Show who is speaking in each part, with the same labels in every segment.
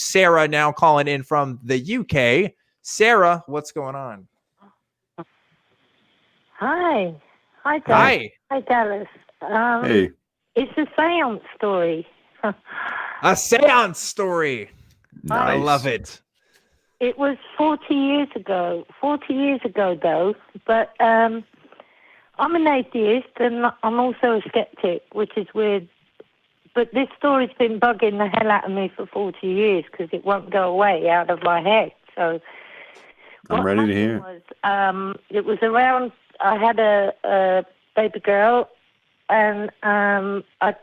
Speaker 1: Sara now calling in from the UK. Sara, what's going on?
Speaker 2: Hi, Dallas.
Speaker 1: Hi.
Speaker 2: Hi, Dallas.
Speaker 3: Hey.
Speaker 2: It's a seance story.
Speaker 1: A seance story.
Speaker 3: Nice.
Speaker 1: I love it.
Speaker 2: It was 40 years ago. 40 years ago, though. But I'm an atheist, and I'm also a skeptic, which is weird. But this story's been bugging the hell out of me for 40 years because it won't go away out of my head. So
Speaker 3: I'm ready to hear.
Speaker 2: It was around, I had a baby girl, and I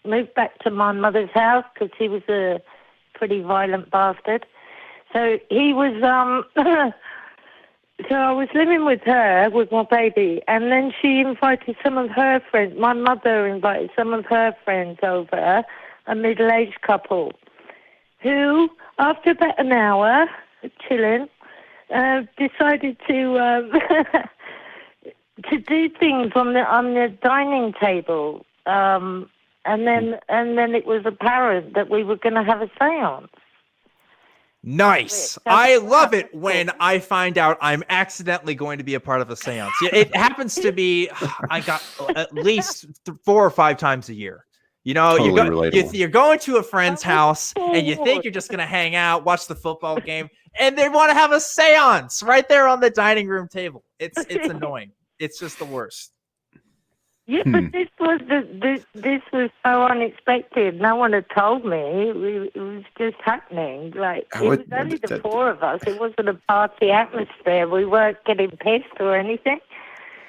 Speaker 2: moved back to my mother's house because he was a pretty violent bastard. So he was, so I was living with her, with my baby, and then she invited some of her friends. My mother invited some of her friends over, a middle-aged couple, who, after about an hour of chilling, decided to to do things on the dining table, and then it was apparent that we were going to have a seance.
Speaker 1: Nice. I love it when I find out I'm accidentally going to be a part of a seance. It happens to be, I got at least 4 or 5 times a year. You know,
Speaker 3: Totally
Speaker 1: you're going to a friend's house and you think you're just going to hang out, watch the football game, and they want to have a seance right there on the dining room table. It's annoying. It's just the worst.
Speaker 2: Yeah, but this was so unexpected. No one had told me. It was just happening. Like it was only the 4 of us. It wasn't a party atmosphere. We weren't getting pissed or anything.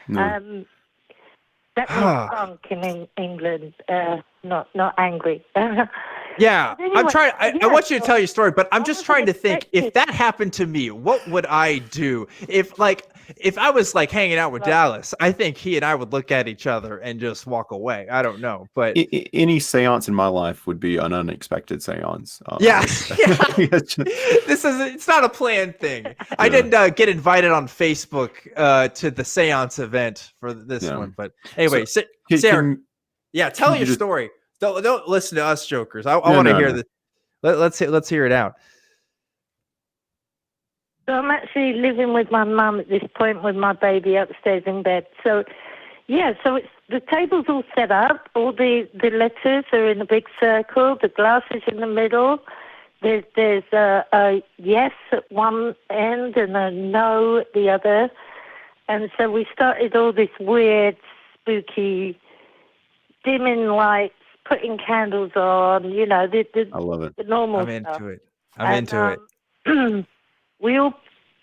Speaker 3: No.
Speaker 2: That was drunk in England, not angry.
Speaker 1: Yeah,
Speaker 2: anyway,
Speaker 1: I'm trying. I want you to tell your story, but I'm just trying to think, if that happened to me, what would I do? If I was like hanging out with Dallas, I think he and I would look at each other and just walk away. I don't know, but
Speaker 3: any seance in my life would be an unexpected seance.
Speaker 1: It's not a planned thing. Yeah. I didn't get invited on Facebook to the seance event for this one, but anyway, Sara, tell your story. Don't listen to us jokers. I want to hear this. Let's hear it out.
Speaker 2: So I'm actually living with my mum at this point with my baby upstairs in bed. So it's the table's all set up. All the letters are in a big circle. The glass is in the middle. There's a yes at one end and a no at the other. And so we started all this weird, spooky, dimming lights, putting candles on, I
Speaker 3: love it.
Speaker 2: The normal
Speaker 1: I'm
Speaker 2: stuff.
Speaker 1: into it. I'm into it.
Speaker 2: We all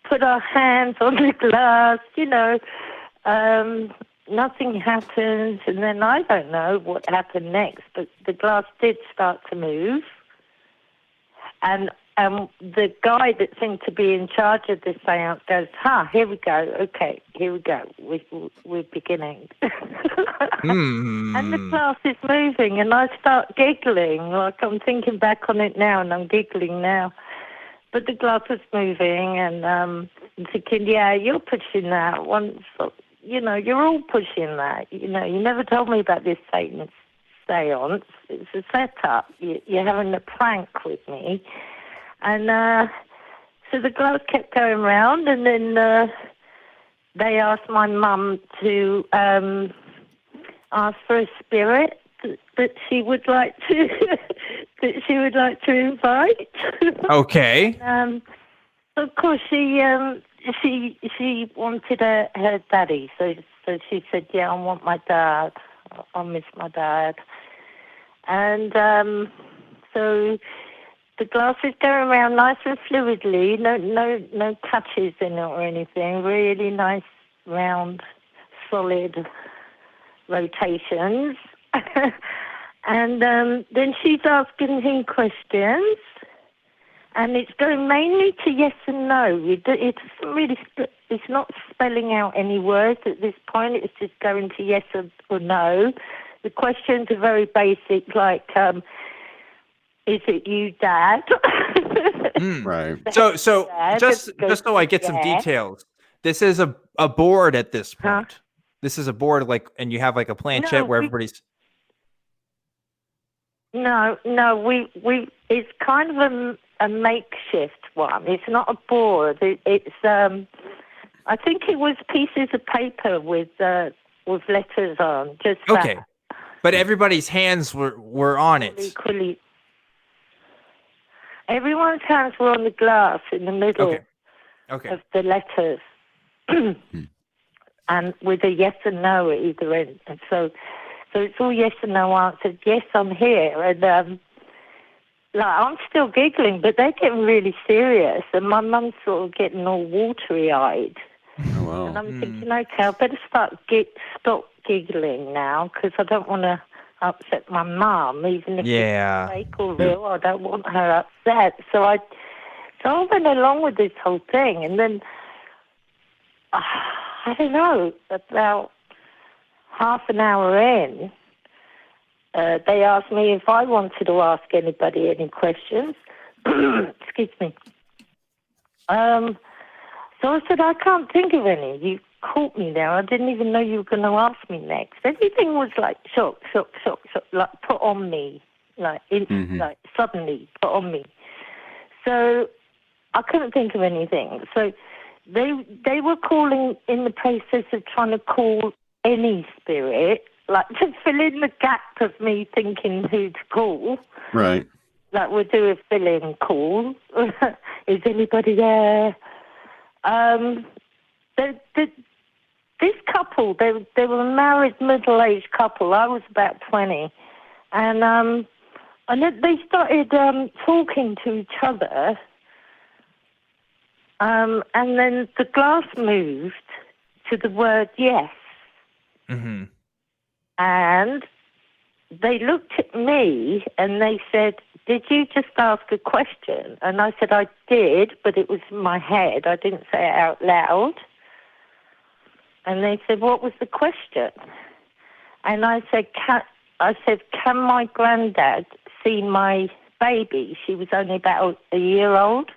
Speaker 2: put our hands on the glass, nothing happens, and then I don't know what happened next, but the glass did start to move, and the guy that seemed to be in charge of the seance goes, here we go, okay, here we go, we're beginning. And the glass is moving, and I start giggling, like I'm thinking back on it now, and I'm giggling now. But the glass was moving, and I'm thinking, you're pushing that. You're all pushing that. You never told me about this Satan's seance. It's a setup. You're having a prank with me. And so the glass kept going round, and then they asked my mum to ask for a spirit that she would like to invite.
Speaker 1: Okay.
Speaker 2: Of course, she wanted her daddy, so she said, I want my dad. I miss my dad. And so the glass is going around nice and fluidly, no touches in it or anything. Really nice, round, solid rotations. And then she's asking him questions, and it's going mainly to yes and no. It doesn't really, it's not spelling out any words at this point. It's just going to yes or no. The questions are very basic, like, is it you, Dad?
Speaker 3: Right.
Speaker 1: So just so I get some details, this is a board at this point. This is a board, and you have a planchette where everybody's.
Speaker 2: No, we it's kind of a makeshift one. It's not a board. It's I think it was pieces of paper with letters on. Just
Speaker 1: okay,
Speaker 2: that.
Speaker 1: But everybody's hands were on it.
Speaker 2: Equally. Everyone's hands were on the glass in the middle of the letters, and with a yes and no at either end. And so it's all yes and no answers. Yes, I'm here, and I'm still giggling, but they're getting really serious, and my mum's sort of getting all watery-eyed.
Speaker 3: Oh, wow.
Speaker 2: And I'm thinking, okay, I better stop giggling now, because I don't want to upset my mum, even if it's fake or real. I don't want her upset. So I went along with this whole thing, and then, I don't know, about half an hour in, they asked me if I wanted to ask anybody any questions. Excuse me. So I said, I can't think of any. You caught me there. I didn't even know you were going to ask me next. Everything was like shock, like put on me, like suddenly put on me. So I couldn't think of anything. So they were calling in the process of trying to call any spirit, like to fill in the gap of me thinking who to call.
Speaker 3: Right.
Speaker 2: Like we'll do a fill-in call. Is anybody there? This couple, they were a married middle-aged couple. I was about 20. And they started talking to each other. And then the glass moved to the word yes.
Speaker 1: Mm-hmm.
Speaker 2: And they looked at me and they said, did you just ask a question? And I said, I did, but it was in my head. I didn't say it out loud. And they said, what was the question? And I said, can my granddad see my baby? She was only about a year old.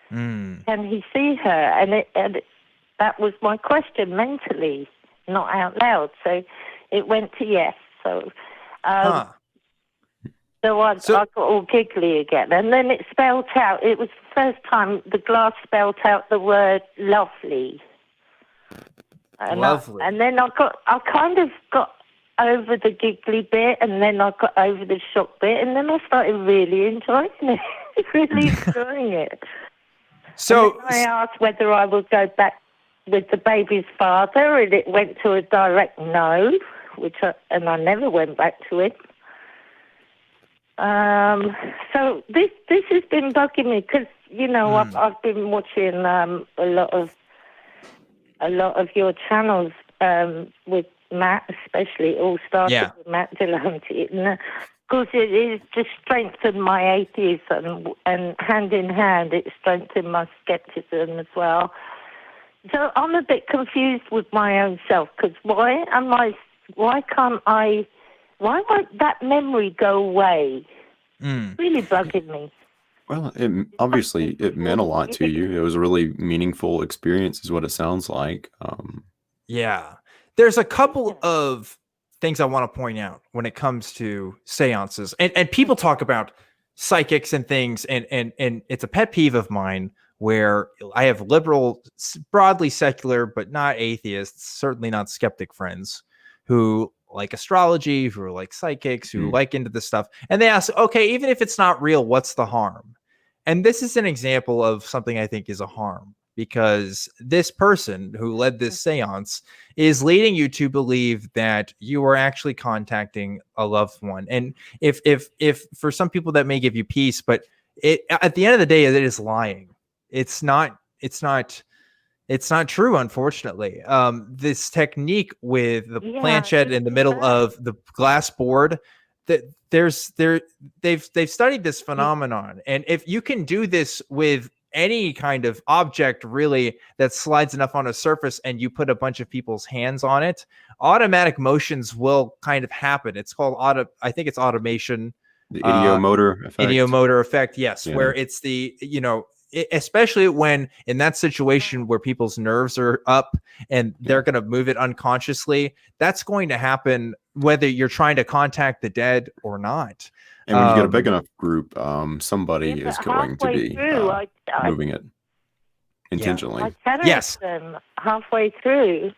Speaker 2: Can he see her? And that was my question mentally, not out loud. So it went to yes. So I got all giggly again. And then it spelled out, it was the first time the glass spelled out the word lovely. And then I kind of got over the giggly bit, and then I got over the shock bit, and then I started really enjoying it. Really enjoying it. So I asked whether I would go back with the baby's father, and it went to a direct no, and I never went back to it. So this has been bugging me because I've been watching a lot of your channels with Matt, especially. It all started with Matt Delahanty, and because it has just strengthened my atheism, and hand in hand, it strengthened my skepticism as well. So I'm a bit confused with my own self because why won't that memory go away? It's really bugging me.
Speaker 3: Well, obviously it meant a lot to you. It was a really meaningful experience is what it sounds like.
Speaker 1: Yeah. There's a couple of things I want to point out when it comes to seances. And people talk about psychics and things, and it's a pet peeve of mine where I have liberal, broadly secular, but not atheists, certainly not skeptic friends who like astrology, who are like psychics, who like into this stuff. And they ask, okay, even if it's not real, what's the harm? And this is an example of something I think is a harm, because this person who led this seance is leading you to believe that you are actually contacting a loved one. And if for some people that may give you peace, but at the end of the day, it is lying. It's not true, unfortunately. This technique with the planchette in the middle of the glass board, that they've studied this phenomenon, and if you can do this with any kind of object really that slides enough on a surface and you put a bunch of people's hands on it, automatic motions will kind of happen. It's called I think it's automation.
Speaker 3: The ideomotor effect.
Speaker 1: Ideomotor effect, yes, where it's the, especially when in that situation where people's nerves are up and they're going to move it unconsciously, that's going to happen whether you're trying to contact the dead or not.
Speaker 3: And when you get a big enough group, somebody is going to be moving it intentionally.
Speaker 2: I challenged them halfway through.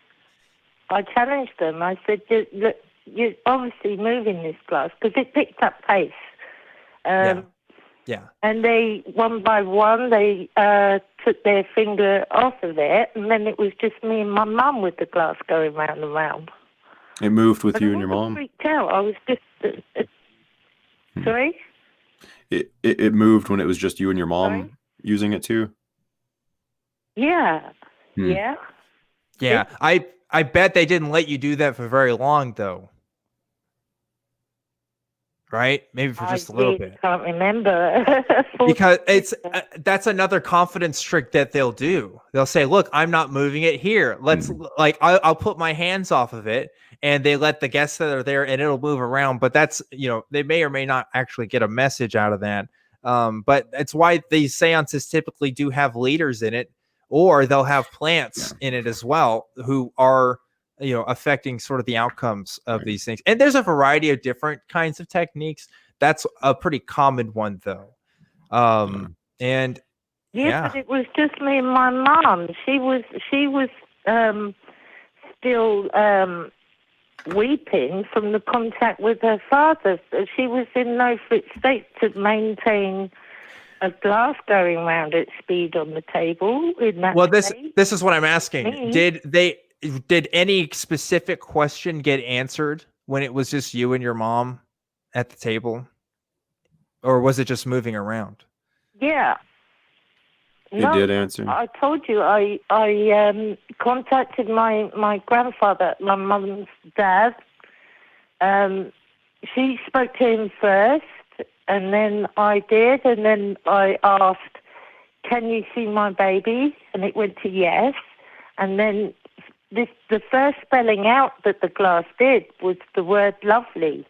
Speaker 2: I challenged them. I said, look, you're obviously moving this glass because it picked up pace. And they, one by one, they took their finger off of it, and then it was just me and my mum with the glass going round and round.
Speaker 3: It moved with you and your mom?
Speaker 2: I freaked out. I was just... Sorry?
Speaker 3: It moved when it was just you and your mom using it too?
Speaker 2: Yeah. Yeah.
Speaker 1: Yeah. I bet they didn't let you do that for very long, though. Right? Maybe for just a little bit.
Speaker 2: I can't remember.
Speaker 1: Because it's that's another confidence trick that they'll do. They'll say, look, I'm not moving it here. Let's I'll put my hands off of it, and they let the guests that are there and it'll move around. But that's, they may or may not actually get a message out of that. But that's why these seances typically do have leaders in it, or they'll have plants in it as well who are affecting sort of the outcomes of these things. And there's a variety of different kinds of techniques. That's a pretty common one, though. And
Speaker 2: but it was just me and my mom. She was still weeping from the contact with her father. She was in no fit state to maintain a glass going round at speed on the table.
Speaker 1: This is what I'm asking. Did any specific question get answered when it was just you and your mom at the table? Or was it just moving around?
Speaker 2: Yeah.
Speaker 3: It did answer.
Speaker 2: I told you I contacted my grandfather, my mum's dad. She spoke to him first, and then I did, and then I asked, can you see my baby? And it went to yes. And then the first spelling out that the glass did was the word lovely.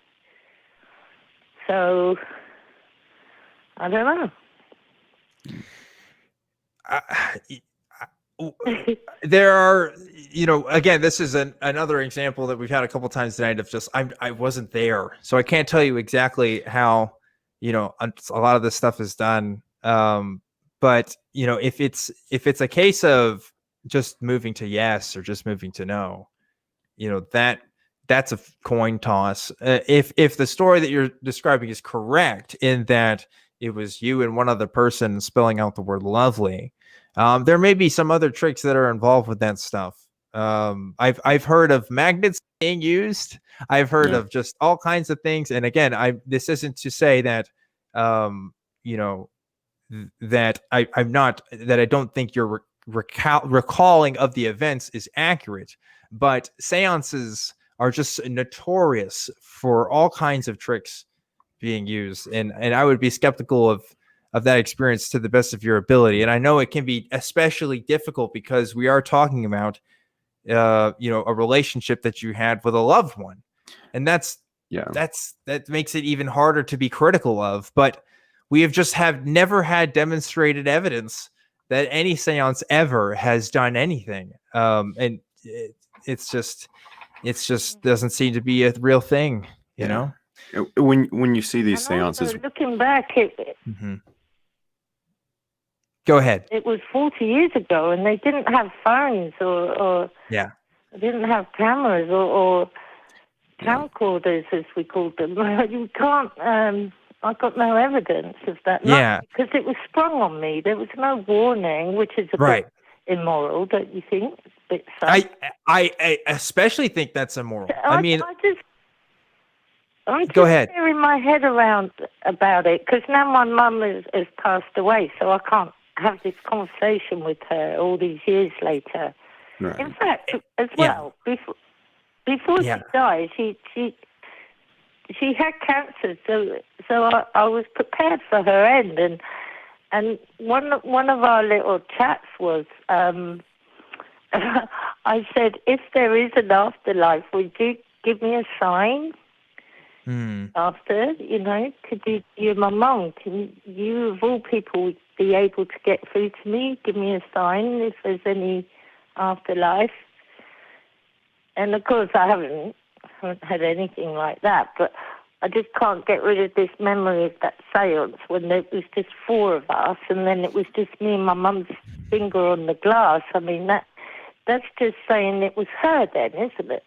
Speaker 2: So, I don't know.
Speaker 1: There are, again, this is another example that we've had a couple times tonight of just, I wasn't there. So I can't tell you exactly how, a lot of this stuff is done. But, if it's a case of just moving to yes or just moving to no, that's a coin toss. If the story that you're describing is correct in that it was you and one other person spelling out the word lovely, there may be some other tricks that are involved with that stuff. I've heard of magnets being used. I've heard of just all kinds of things. And again, this isn't to say that, that I don't think your recalling of the events is accurate, but seances are just notorious for all kinds of tricks being used. And I would be skeptical of that experience to the best of your ability. And I know it can be especially difficult because we are talking about, a relationship that you had with a loved one. And that makes it even harder to be critical of. But we have never had demonstrated evidence that any seance ever has done anything. And it's just doesn't seem to be a real thing, you know?
Speaker 3: When you see these seances,
Speaker 2: also, looking back,
Speaker 1: go ahead.
Speaker 2: It was 40 years ago, and they didn't have phones or they didn't have cameras or camcorders, as we called them. You can't. I got no evidence of that. Because it was sprung on me. There was no warning, which is a bit immoral, don't you think?
Speaker 1: I especially think that's immoral.
Speaker 2: I'm
Speaker 1: go ahead.
Speaker 2: Clearing my head around about it because now my mum has passed away, so I can't have this conversation with her all these years later.
Speaker 3: Right.
Speaker 2: In fact, as well, before she died, she had cancer, so I was prepared for her end, and one of our little chats was, I said, if there is an afterlife, would you give me a sign? After, could you, my mum, can you of all people be able to get through to me? Give me a sign if there's any afterlife. And of course I haven't had anything like that, but I just can't get rid of this memory of that seance when it was just 4 of us, and then it was just me and my mum's finger on the glass. I mean, that's just saying it was her then, isn't it?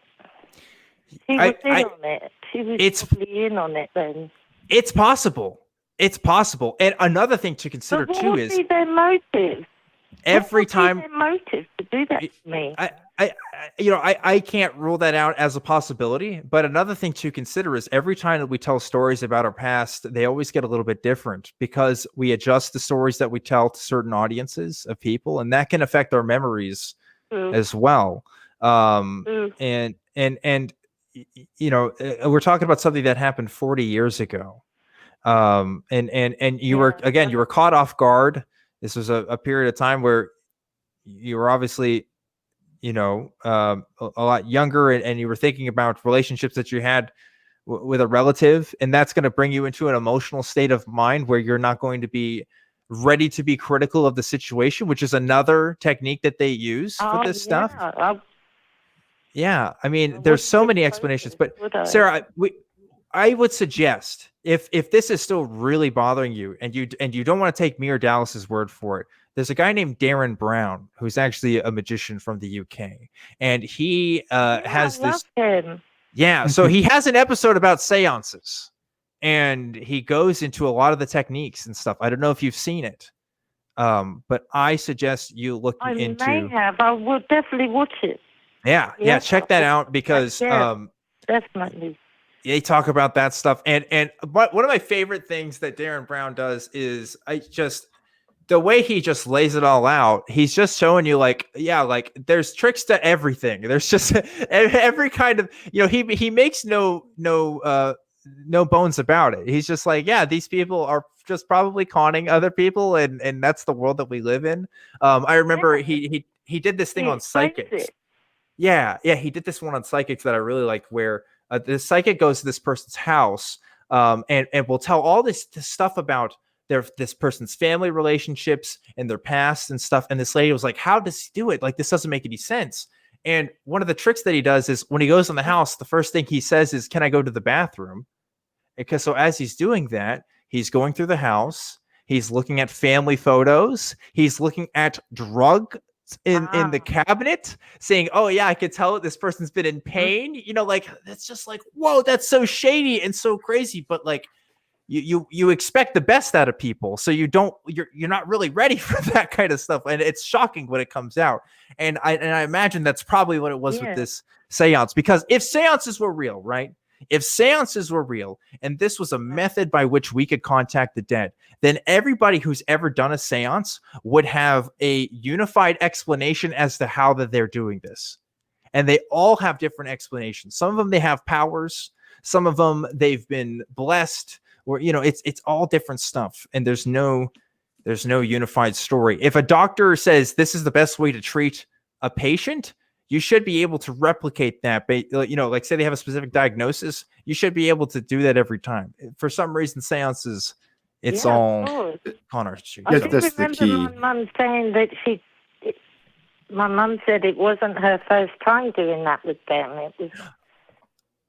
Speaker 2: She was in on it. She was probably in on it then.
Speaker 1: It's possible. It's possible. And another thing to consider
Speaker 2: but
Speaker 1: too
Speaker 2: what
Speaker 1: is
Speaker 2: would be their motive?
Speaker 1: Every
Speaker 2: what would
Speaker 1: time
Speaker 2: be their motive to do that to me.
Speaker 1: I can't rule that out as a possibility, but another thing to consider is every time that we tell stories about our past, they always get a little bit different because we adjust the stories that we tell to certain audiences of people, and that can affect our memories as well. And we're talking about something that happened 40 years ago. And you were caught off guard. This was a period of time where you were obviously, a lot younger, and you were thinking about relationships that you had with a relative, and that's going to bring you into an emotional state of mind where you're not going to be ready to be critical of the situation, which is another technique that they use for this stuff. Yeah, I mean, there's so many explanations, but Sarah, I would suggest if this is still really bothering you and you don't want to take me or Dallas's word for it, there's a guy named Darren Brown who's actually a magician from the UK, and he has this. Yeah, so he has an episode about seances, and he goes into a lot of the techniques and stuff. I don't know if you've seen it, but I suggest you look into.
Speaker 2: I may have. I will definitely watch it.
Speaker 1: Yeah, check that out because
Speaker 2: definitely.
Speaker 1: They talk about that stuff, and one of my favorite things that Darren Brown does is the way he just lays it all out. He's just showing you like there's tricks to everything. There's just every kind of, he makes no bones about it. He's just like, yeah, these people are just probably conning other people, and that's the world that we live in. I remember he did this thing on psychics. Yeah, he did this one on psychics that I really liked, where the psychic goes to this person's house, and will tell all this stuff about this person's family relationships and their past and stuff. And this lady was like, how does he do it? Like, this doesn't make any sense. And one of the tricks that he does is when he goes in the house, the first thing he says is, can I go to the bathroom? Because so as he's doing that, he's going through the house. He's looking at family photos. He's looking at drugs in the cabinet, saying, oh yeah, I could tell this person's been in pain. Like, that's just like, whoa, that's so shady and so crazy. But like, you expect the best out of people, so you're not really ready for that kind of stuff, and it's shocking when it comes out. And I imagine that's probably what it was with this seance, because if seances were real, right? If seances were real and this was a method by which we could contact the dead, then everybody who's ever done a seance would have a unified explanation as to how that they're doing this. And they all have different explanations. Some of them, they have powers. Some of them, they've been blessed, or, it's all different stuff. And there's no unified story. If a doctor says this is the best way to treat a patient, you should be able to replicate that. Like say they have a specific diagnosis, you should be able to do that every time. For some reason, seances, it's all con artistry.
Speaker 2: I remember the key. My mum saying that my mum said it wasn't her first time doing that with them. It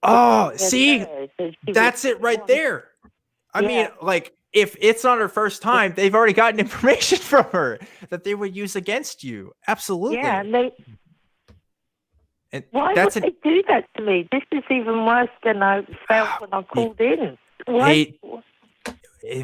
Speaker 2: was.
Speaker 1: See, that's it right there. I mean, like, if it's not her first time, they've already gotten information from her that they would use against you. Absolutely.
Speaker 2: Yeah, why would they do that to me? This is even worse than I felt when I called in. They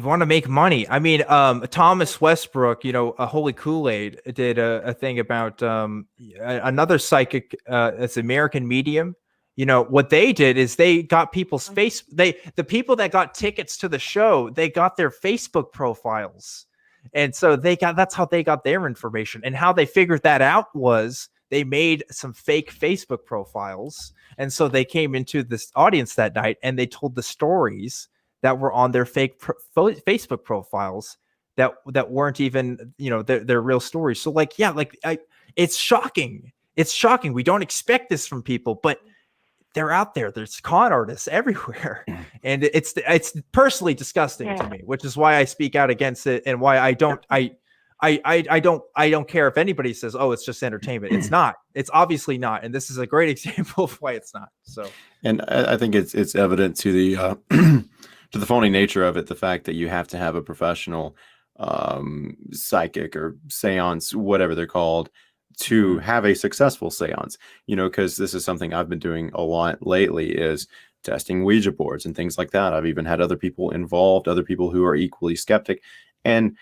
Speaker 1: want to make money. I mean, Thomas Westbrook, a Holy Kool-Aid, did a thing about another psychic, it's American Medium. What they did is they got people's the people that got tickets to the show, they got their Facebook profiles. And so that's how they got their information. And how they figured that out was they made some fake Facebook profiles. And so they came into this audience that night and they told the stories that were on their fake Facebook profiles that weren't even, their real stories. So it's shocking. It's shocking. We don't expect this from people, but they're out there. There's con artists everywhere. And it's personally disgusting to me, which is why I speak out against it, and why I I don't care if anybody says, oh, it's just entertainment. It's not. It's obviously not. And this is a great example of why it's not. So,
Speaker 3: and I think it's evident to the to the phony nature of it, the fact that you have to have a professional psychic or seance, whatever they're called, to have a successful seance, because this is something I've been doing a lot lately, is testing Ouija boards and things like that. I've even had other people involved, other people who are equally skeptic. And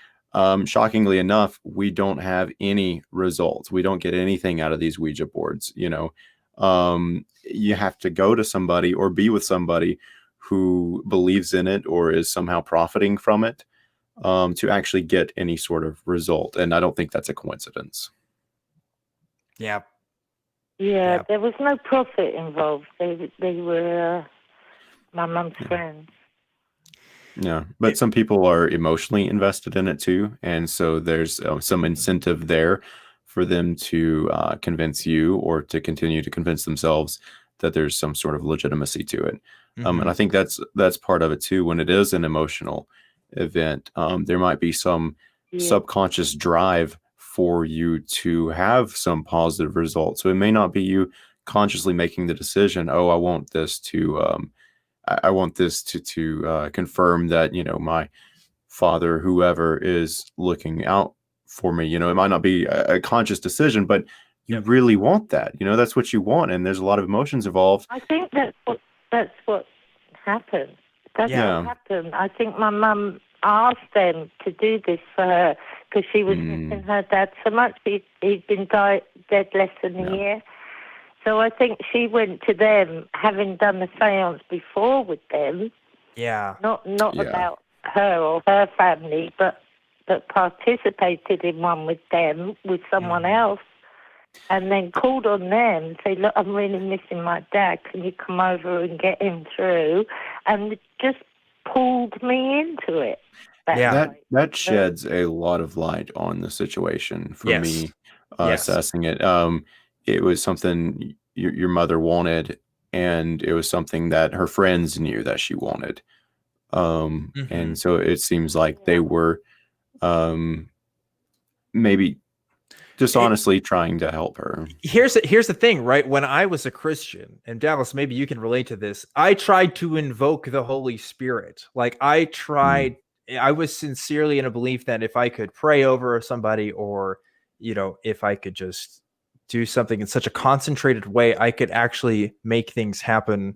Speaker 3: shockingly enough, we don't have any results. We don't get anything out of these Ouija boards. You have to go to somebody or be with somebody who believes in it or is somehow profiting from it to actually get any sort of result. And I don't think that's a coincidence.
Speaker 1: Yeah.
Speaker 2: Yeah, there was no profit involved. They were my mum's friends.
Speaker 3: Yeah, but some people are emotionally invested in it too, and so there's some incentive there for them to convince you or to continue to convince themselves that there's some sort of legitimacy to it. And I think that's part of it too. When it is an emotional event, there might be some subconscious drive for you to have some positive results. So it may not be you consciously making the decision, oh, I want this to confirm that, my father, whoever, is looking out for me. It might not be a conscious decision, but you really want that. That's what you want. And there's a lot of emotions involved.
Speaker 2: I think that's what happened. That's what happened. I think my mum asked them to do this for her because she was missing her dad so much. He'd been dead less than a year. So I think she went to them, having done the seance before with them.
Speaker 1: Yeah.
Speaker 2: Not about her or her family, but participated in one with them, with someone else, and then called on them and say, look, I'm really missing my dad. Can you come over and get him through? And just pulled me into it.
Speaker 3: That sheds a lot of light on the situation for me, assessing it. It was something your mother wanted, and it was something that her friends knew that she wanted. And so it seems like they were maybe dishonestly trying to help her.
Speaker 1: Here's the thing, right? When I was a Christian, and Dallas, maybe you can relate to this, I tried to invoke the Holy Spirit. Like I was sincerely in a belief that if I could pray over somebody, or, if I could just do something in such a concentrated way, I could actually make things happen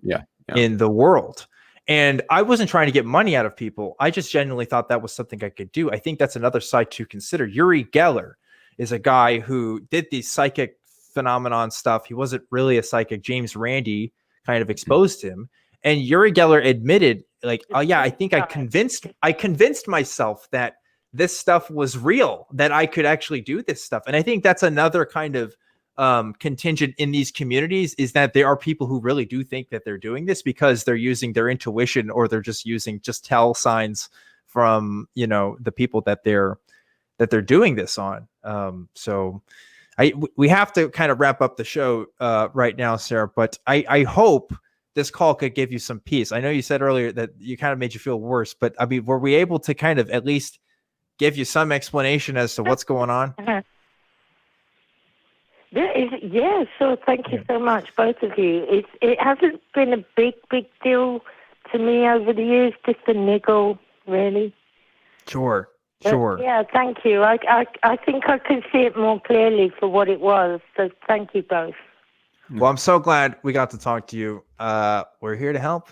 Speaker 1: in the world. And I wasn't trying to get money out of people. I just genuinely thought that was something I could do. I think that's another side to consider. Uri Geller is a guy who did these psychic phenomenon stuff. He wasn't really a psychic. James Randi kind of exposed him. And Uri Geller admitted, like, oh yeah, I think I convinced myself that this stuff was real, that I could actually do this stuff. And I think that's another kind of contingent in these communities, is that there are people who really do think that they're doing this because they're using their intuition, or they're just using tell signs from, the people that they're doing this on. So we have to kind of wrap up the show right now, Sarah, but I hope this call could give you some peace. I know you said earlier that you kind of made you feel worse, but I mean, were we able to kind of at least give you some explanation as to what's going on?
Speaker 2: Yeah, sure. Thank you so much, both of you. It hasn't been a big deal to me over the years, just a niggle, really.
Speaker 1: Sure.
Speaker 2: Yeah, thank you. I think I can see it more clearly for what it was, so thank you both.
Speaker 1: Well, I'm so glad we got to talk to you. We're here to help.